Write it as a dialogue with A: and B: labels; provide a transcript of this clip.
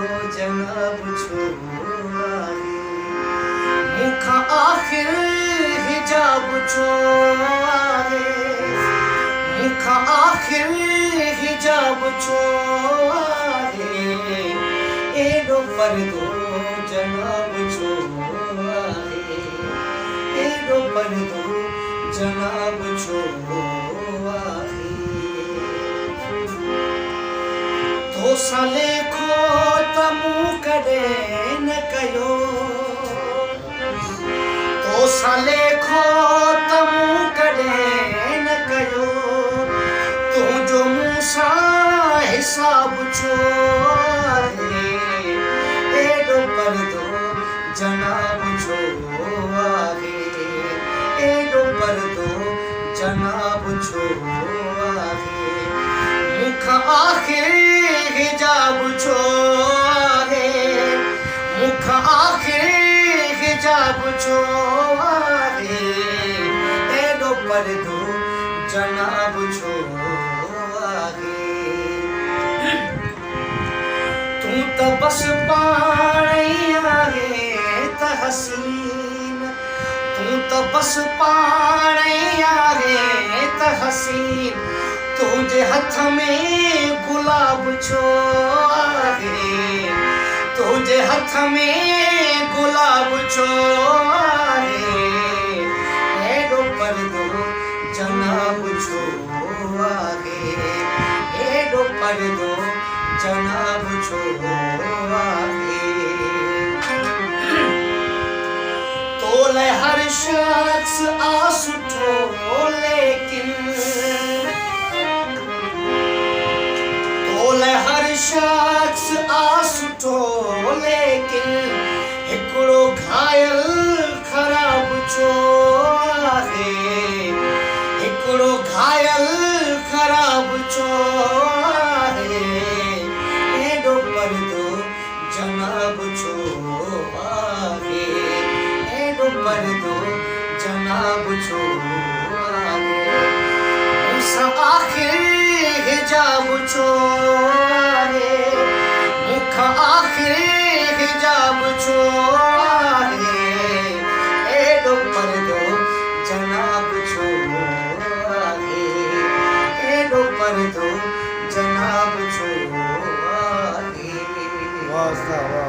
A: जनाब छो आहे मूंखां आख़िर हिजाब छो आहे मूंखां आख़िर हिजाब छो आहे एॾो पर्दो जनाब छो आहे एॾो पर्दो जनाब छो आहे तोसां लेखो त मूं कॾहिं न कयो तोसां लेखो त मूं कॾहिं न कयो तुंहिंजो मूं सां हिसाब छो आहे एॾो पर्दो जनाब छो आहे एॾो पर्दो जनाब छो आहे मूंखां आख़िर हिजाब छो आहे मूंखां आख़िर हिजाब छो आहे एॾो पर्दो जनाब छो आहे तूं त बसि पाण ई आहे त हसीन तूं त बसि पाण ई आहे त हसीन तुंहिंजे हथ में गुलाब छो आहे तुंहिंजे हथ में गुलाब छो आहे एॾो पर्दो जनाब छो आहे एॾो पर्दो जनाब छो आहे तोले हर शख्स आ सुठो लेकिन हर शख्स आ सुठो लेकिन हिकिड़ो घायल ख़राब छो आहे हिकिड़ो घायल ख़राब छो आहे एॾो पर्दो जनाब छो आहे एॾो पर्दो जनाब छो आहे मूंसां आख़िर हिजाब छो आहे मूंखां आख़िर हिजाब छो आहे एॾो पर्दो जनाब छो आहे एॾो पर्दो जनाब छो आहे